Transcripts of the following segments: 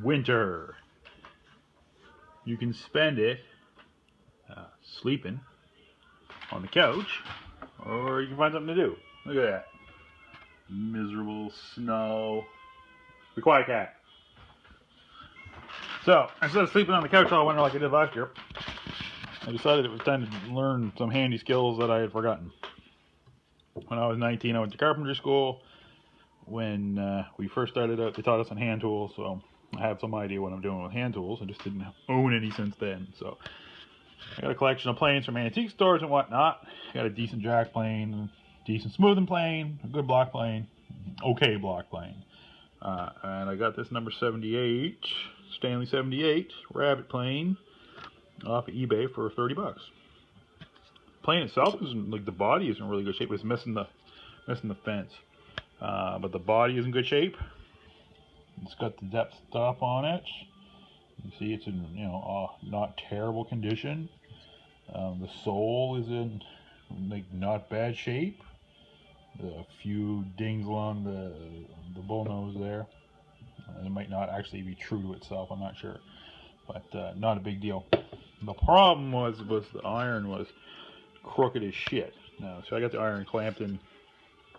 winter. You can spend it sleeping on the couch, or you can find something to do. Look at that. Miserable snow. Be quiet, cat. So, instead of sleeping on the couch all winter like I did last year, I decided it was time to learn some handy skills that I had forgotten. When I was 19, I went to carpentry school. When we first started out, they taught us on hand tools, so I have some idea what I'm doing with hand tools. I just didn't own any since then. So I got a collection of planes from antique stores and whatnot. Got a decent jack plane, decent smoothing plane, a good block plane, okay block plane. And I got this number 78, Stanley 78 rabbit plane off of eBay for $30. Plane itself isn't, like, the body is in really good shape. It's missing the fence. But the body is in good shape. It's got the depth stuff on it. You see it's in, not terrible condition. The sole is in, like, not bad shape. A few dings along the bull nose there. It might not actually be true to itself, I'm not sure. But not a big deal. The problem was the iron was crooked as shit. Now, so I got the iron clamped in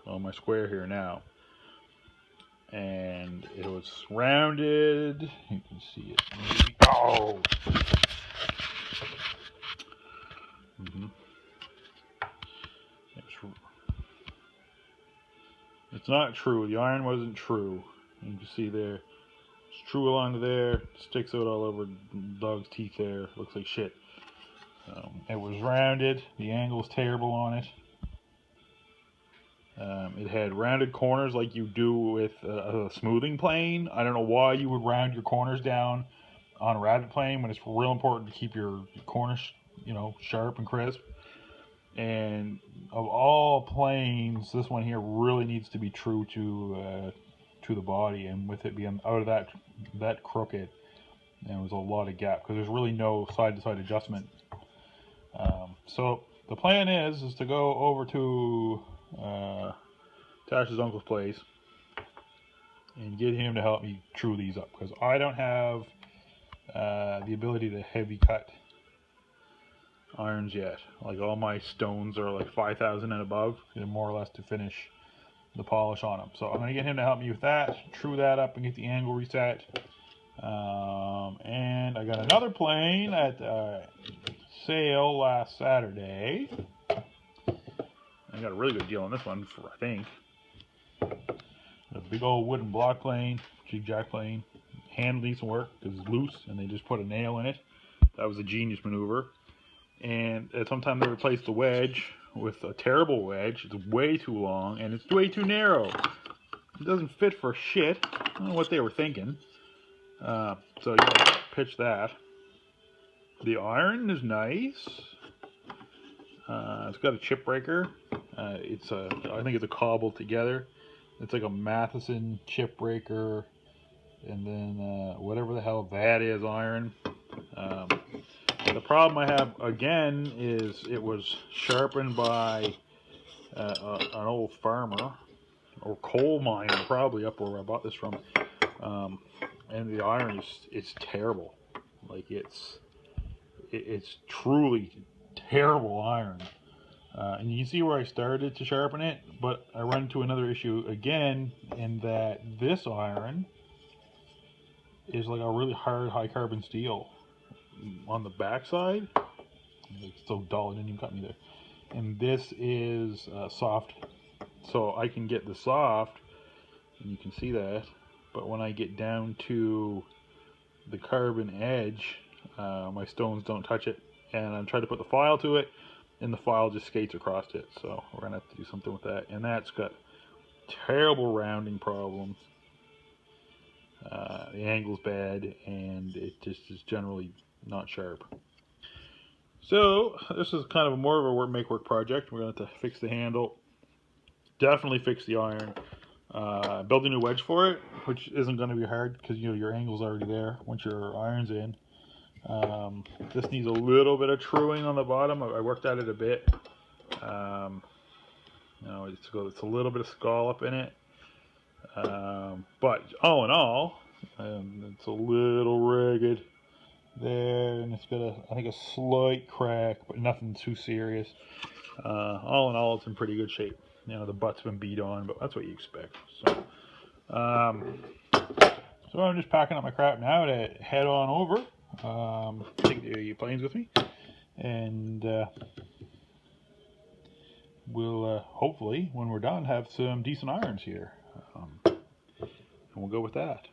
on my square here now. And it was rounded. You can see it. Maybe. Oh! It's not true. The iron wasn't true. You can see there. It's true along to there. Sticks out all over the dog's teeth there. Looks like shit. It was rounded. The angle was terrible on it. It had rounded corners like you do with a smoothing plane. I don't know why you would round your corners down on a rabbit plane when it's real important to keep your corners, sharp and crisp. And of all planes, this one here really needs to be true to the body. And with it being out of that crooked, there was a lot of gap because there's really no side-to-side adjustment. So the plan is to go over to Tash's uncle's place and get him to help me true these up, because I don't have the ability to heavy cut irons yet. Like, all my stones are like 5,000 and above, more or less, to finish the polish on them. So I'm going to get him to help me with that, true that up, and get the angle reset. And I got another plane at sale last Saturday. I got a really good deal on this one for, I think, a big old wooden block plane, jig-jack plane. Hand needs some work because it's loose and they just put a nail in it. That was a genius maneuver. And sometimes they replace the wedge with a terrible wedge. It's way too long and it's way too narrow. It doesn't fit for shit. I don't know what they were thinking. So you gotta pitch that. The iron is nice. It's got a chip breaker. I think it's a cobbled together. It's like a Matheson chip breaker, and then whatever the hell that is, iron. The problem I have again is it was sharpened by an old farmer or coal miner, probably up where I bought this from. And the iron is terrible. Like, it's truly terrible iron. And you can see where I started to sharpen it, but I run into another issue again, in that this iron is like a really hard high carbon steel on the backside. It's so dull, it didn't even cut me there. And this is soft, so I can get the soft, and you can see that. But when I get down to the carbon edge, my stones don't touch it, and I'm trying to put the file to it, and the file just skates across it. So we're gonna have to do something with that. And that's got terrible rounding problems. The angle's bad, and it just is generally not sharp. So this is kind of more of a make work project. We're gonna have to fix the handle, definitely fix the iron, build a new wedge for it, which isn't going to be hard because your angle's already there once your iron's in. This needs a little bit of truing on the bottom. I worked at it a bit. It's a little bit of scallop in it. But all in all, It's a little ragged there, and it's got I think a slight crack, but nothing too serious. All in all, it's in pretty good shape. You know, the butt's been beat on, but that's what you expect. So, so I'm just packing up my crap now to head on over. Take the planes with me, and we'll hopefully, when we're done, have some decent irons here, and we'll go with that.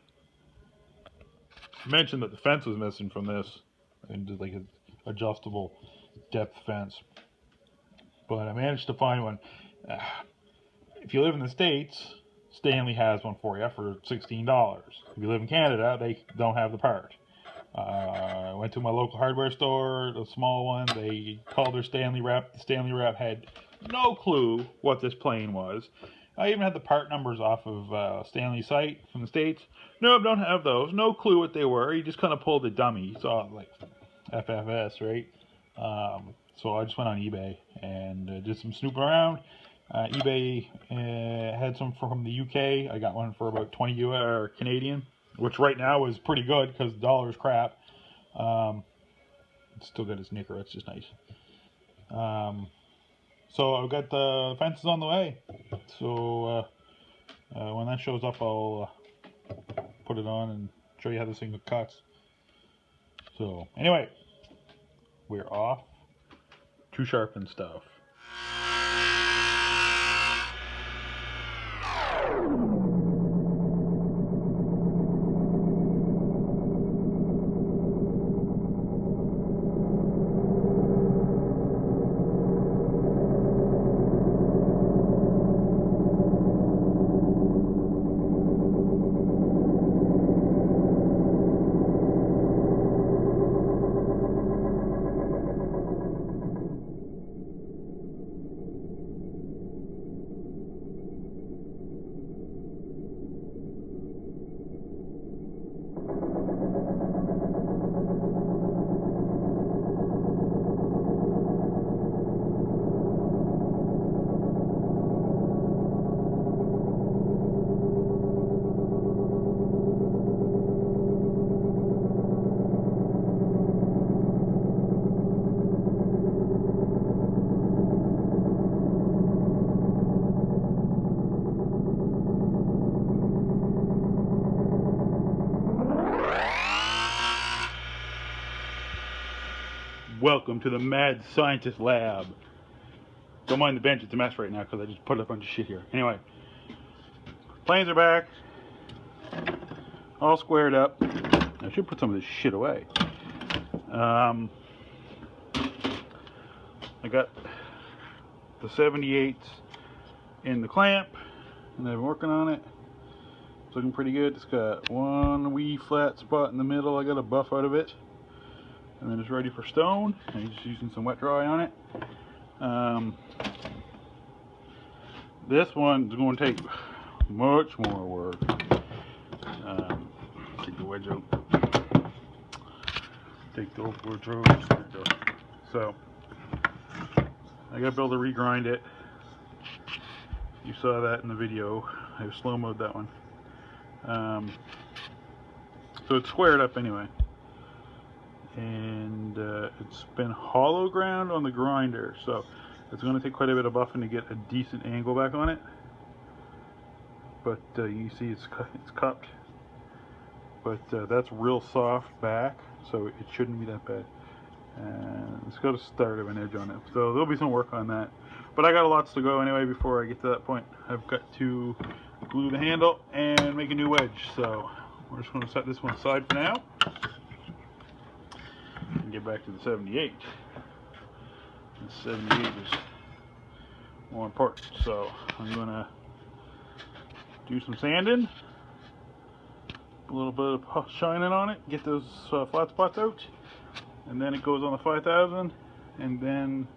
I mentioned that the fence was missing from this, and just like an adjustable depth fence, but I managed to find one. If you live in the States, Stanley has one for you for $16. If you live in Canada, they don't have the part. I went to my local hardware store, the small one. They called their Stanley rep. The Stanley rep had no clue what this plane was. I even had the part numbers off of Stanley's site from the States. Nope, don't have those. No clue what they were. He just kind of pulled a dummy. He saw like FFS, right? So I just went on eBay and did some snooping around. eBay had some from the UK. I got one for about 20 US or Canadian, which right now is pretty good because the dollar is crap. It's still got its knicker. It's just nice. So I've got the fences on the way. So when that shows up, I'll put it on and show you how this thing cuts. So anyway, we're off to sharpen stuff. Welcome to the Mad Scientist Lab. Don't mind the bench, it's a mess right now because I just put a bunch of shit here. Anyway, planes are back, all squared up. I should put some of this shit away. I got the 78's in the clamp, and I've been working on it. It's looking pretty good. It's got one wee flat spot in the middle. I got a buff out of it. And then it's ready for stone. I'm just using some wet dry on it. This one's going to take much more work. Take the wedge out. Take the old wedge out. So I got to be able to regrind it. You saw that in the video. I slow-moed that one. So it's squared up anyway. And it's been hollow ground on the grinder, so it's going to take quite a bit of buffing to get a decent angle back on it. But you see it's cupped, but that's real soft back, so it shouldn't be that bad. And it's got a start of an edge on it, so there'll be some work on that. But I got lots to go anyway before I get to that point. I've got to glue the handle and make a new wedge, so we're just going to set this one aside for now and get back to the 78. The 78 is more important, so I'm going to do some sanding, a little bit of shining on it, get those flat spots out, and then it goes on the 5000, and then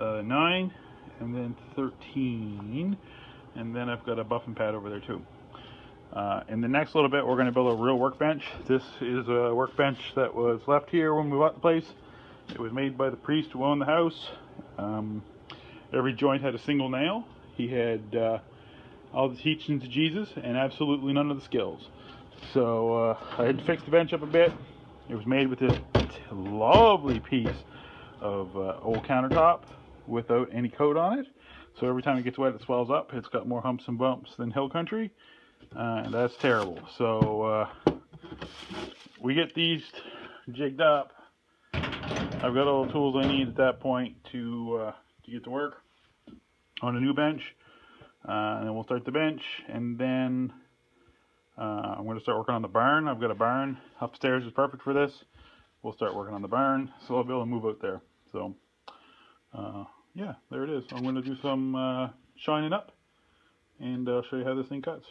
9, and then 13, and then I've got a buffing pad over there too. In the next little bit, we're going to build a real workbench. This is a workbench that was left here when we bought the place. It was made by the priest who owned the house. Every joint had a single nail. He had all the teachings of Jesus and absolutely none of the skills. So I had to fix the bench up a bit. It was made with this lovely piece of old countertop without any coat on it. So every time it gets wet, it swells up. It's got more humps and bumps than hill country, and that's terrible. So we get these jigged up. I've got all the tools I need at that point to get to work on a new bench, and then we'll start the bench, and then I'm going to start working on the barn. I've got a barn upstairs, is perfect for this. We'll start working on the barn, so I'll be able to move out there. So yeah, there it is. I'm going to do some shining up, and I'll show you how this thing cuts.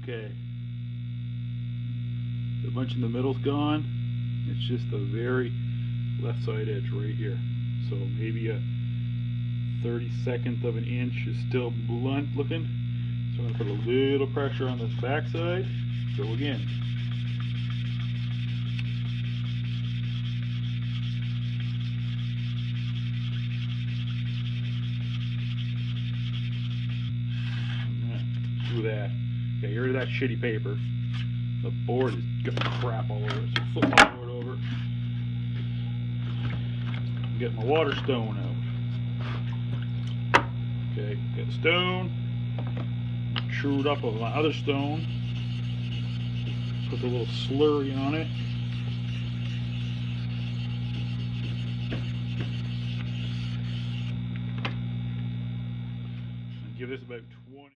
Okay, the bunch in the middle's gone. It's just the very left side edge right here. So maybe a 32nd of an inch is still blunt looking. So I'm going to put a little pressure on this back side. So again, do that. Okay, here's that shitty paper. The board is got crap all over it, so flip my board over. Get my water stone out. Okay, got the stone. Chewed up with my other stone. Put a little slurry on it. And give this about 20.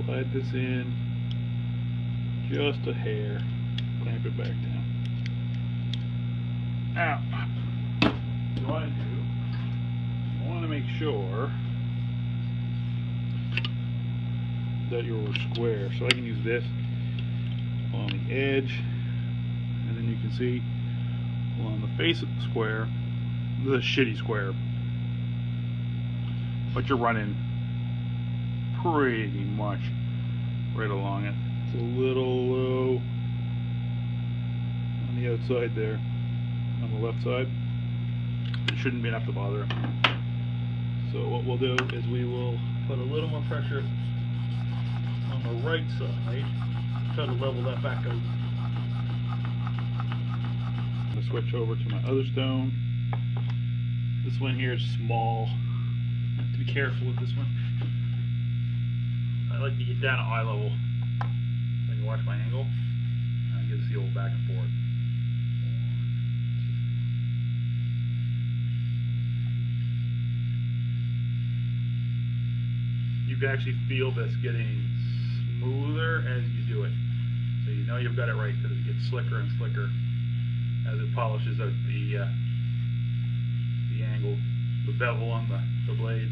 Slide this in just a hair, clamp it back down. Now, what I do, I want to make sure that you're square. So I can use this on the edge, and then you can see along the face of the square, the shitty square, but you're running pretty much right along it. It's a little low on the outside there, on the left side. It shouldn't be enough to bother it. So what we'll do is we will put a little more pressure on the right side, try to level that back out. I'm going to switch over to my other stone. This one here is small. I have to be careful with this one. I like to get down at eye level so I can watch my angle and get to see a little back and forth. You can actually feel this getting smoother as you do it. So you know you've got it right because it gets slicker and slicker as it polishes out the angle, the bevel on the blade.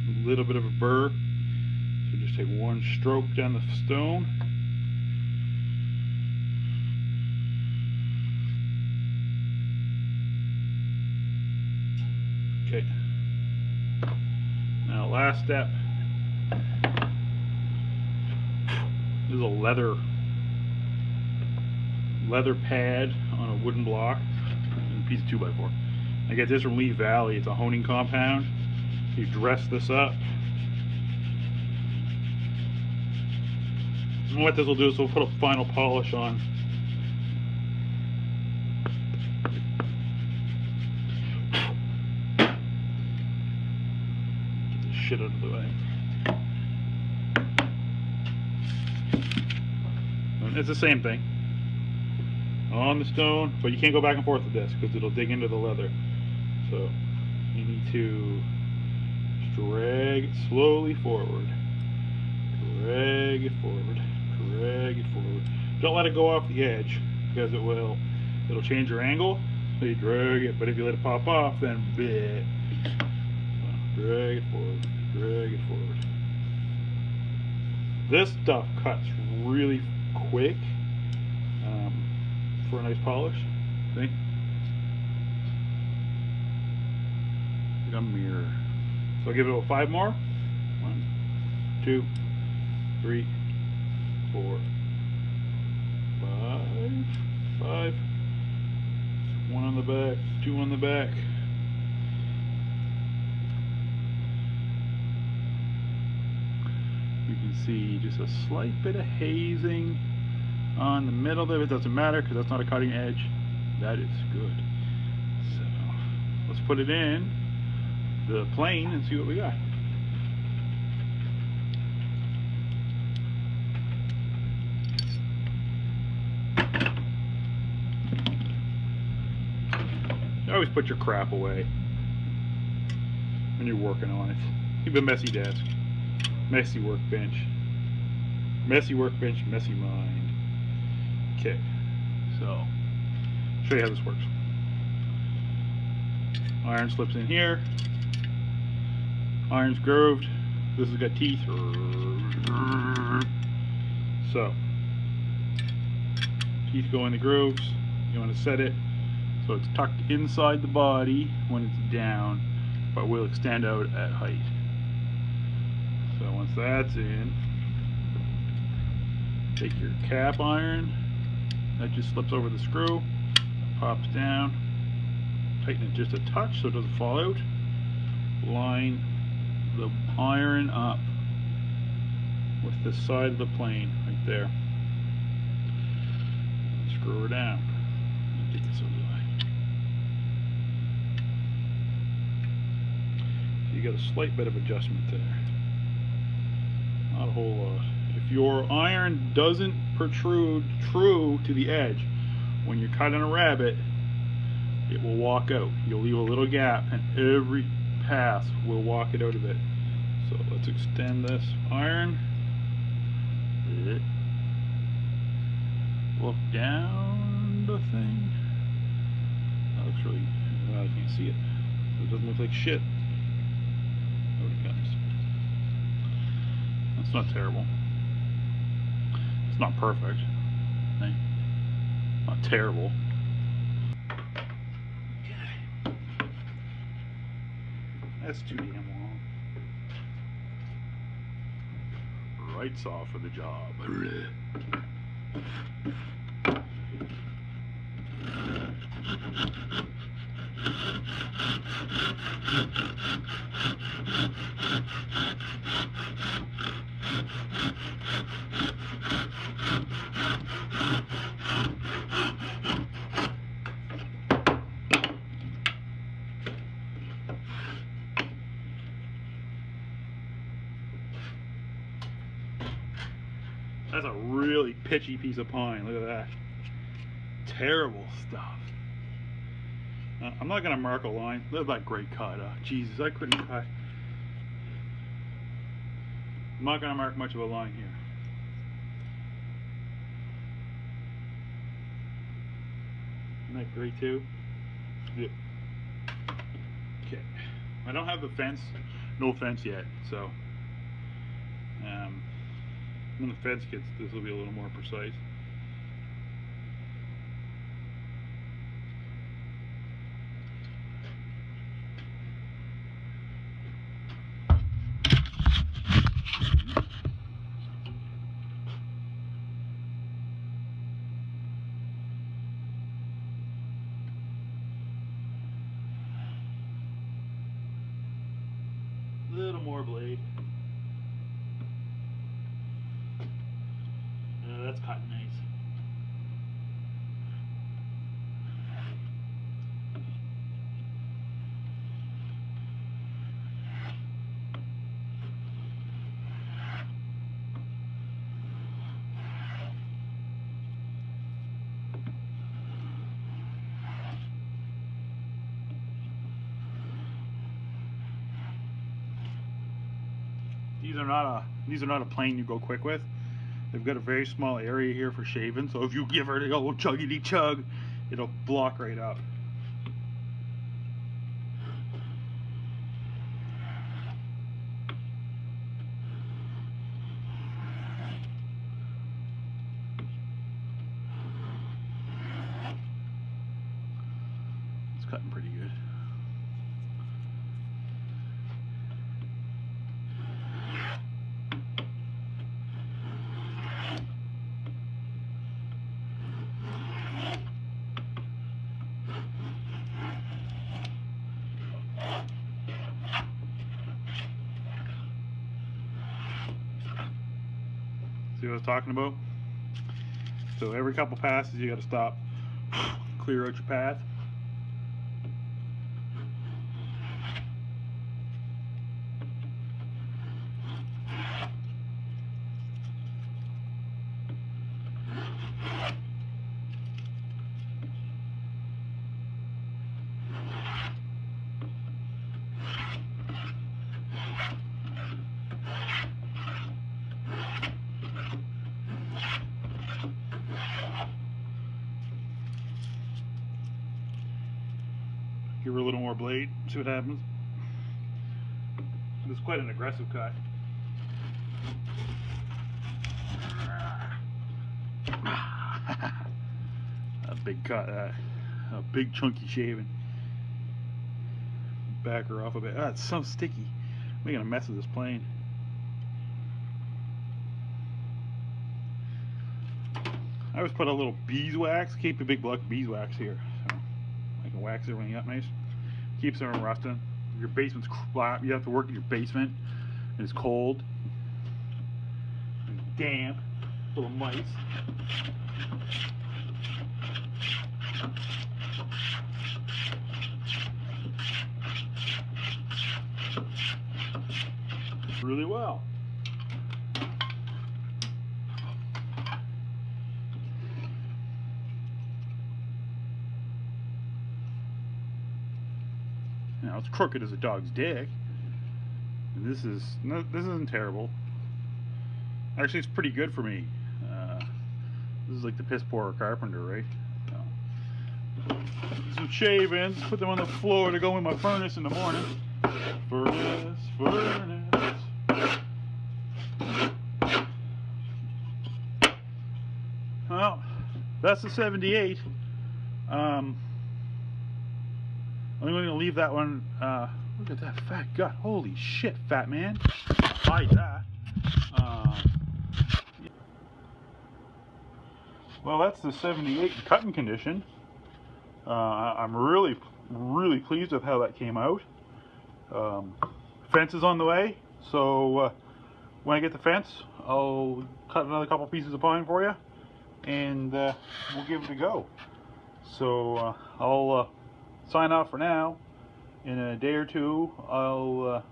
A little bit of a burr, so just take one stroke down the stone. Okay, now last step is a leather pad on a wooden block and a piece of 2x4. I get this from Lee Valley. It's a honing compound. You dress this up, and what this will do is we'll put a final polish on. Get this shit out of the way. And it's the same thing on the stone, but you can't go back and forth with this because it'll dig into the leather. So you need to drag it slowly forward. Drag it forward. Drag it forward. Don't let it go off the edge because it'll change your angle. So you drag it, but if you let it pop off, then bleh. So drag it forward. Drag it forward. This stuff cuts really quick for a nice polish. See? Like a mirror. So I'll give it a 5 more. 1, 2, 3, 4, 5. 1 on the back, 2 on the back. You can see just a slight bit of hazing on the middle of it. Doesn't matter because that's not a cutting edge. That is good. So let's put it in the plane and see what we got. You always put your crap away when you're working on it. Keep a messy desk, messy workbench, messy mind. Okay, so show you how this works. Iron slips in here. Iron's grooved. This has got teeth. So teeth go in the grooves. You want to set it so it's tucked inside the body when it's down, but will extend out at height. So once that's in, take your cap iron. That just slips over the screw, pops down. Tighten it just a touch so it doesn't fall out. Line the iron up with the side of the plane right there. Screw her down. Get this out of the way. So you got a slight bit of adjustment there. Not a whole lot. If your iron doesn't protrude true to the edge when you're cutting a rabbet, it will walk out. You'll leave a little gap and every pass will walk it out of it. So let's extend this iron. Look down the thing. That looks really, well, I can't see it. It doesn't look like shit. Out it comes. That's not terrible. It's not perfect. Okay. Not terrible. That's too damn long. Right saw for the job. That's a really pitchy piece of pine. Look at that. Terrible stuff. I'm not gonna mark a line. Look at that great cut. Jesus, I couldn't cut. I'm not gonna mark much of a line here. Isn't that great too? Yeah. Okay. I don't have the fence. No fence yet, so when the fence gets, this will be a little more precise. Little more blade. That's cutting nice. These are not a plane you go quick with. They've got a very small area here for shaving, so if you give her the old chuggity chug, it'll block right up. It's cutting pretty good. See what I was talking about? So every couple passes you got to stop, clear out your path. Give her a little more blade, see what happens. It's quite an aggressive cut. A big cut, a big chunky shaving. Back her off a bit. It's so sticky. I'm making a mess of this plane. I always put a little beeswax, keep a big block of beeswax here. So I can wax everything up nice. Keeps it from rusting. Your basement's flat. You have to work in your basement. And it's cold. And damp. Full of mice. Really well. Now it's crooked as a dog's dick. And this isn't terrible. Actually, it's pretty good for me. This is like the piss poor carpenter, right? So, some shavings, put them on the floor to go in my furnace in the morning. Furnace. Well, that's the 78. I'm going to leave that one. Look at that fat gut. Holy shit, fat man. Hide that. Well, that's the 78 cutting condition. I'm really pleased with how that came out. Fence is on the way, so when I get the fence, I'll cut another couple pieces of pine for you, and we'll give it a go. So I'll sign off for now. In a day or two, I'll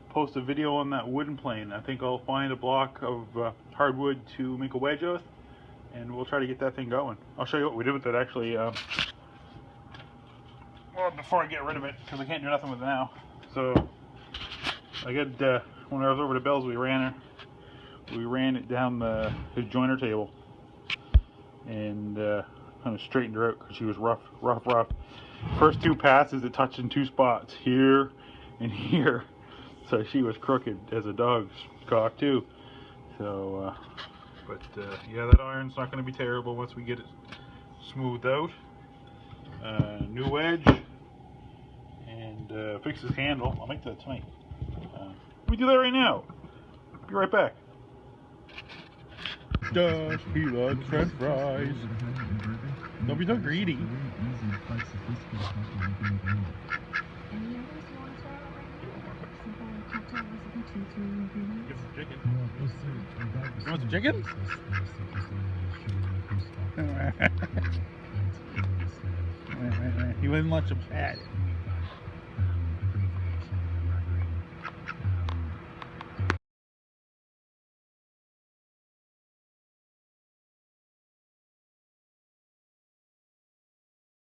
post a video on that wooden plane. I think I'll find a block of hardwood to make a wedge with, and we'll try to get that thing going. I'll show you what we did with it actually. Well, before I get rid of it, because I can't do nothing with it now. So I got when I was over to Bill's, we ran it down his joiner table and kind of straightened her out because she was rough. First 2 passes, it touched in 2 spots, here and here. So she was crooked as a dog's cock too. So, yeah, that iron's not going to be terrible once we get it smoothed out. New wedge and fix his handle. I'll make that tonight. We do that right now. Be right back. Does he loves French fries? Don't be so greedy. Chicken. You want some chicken? He wouldn't let you pat it.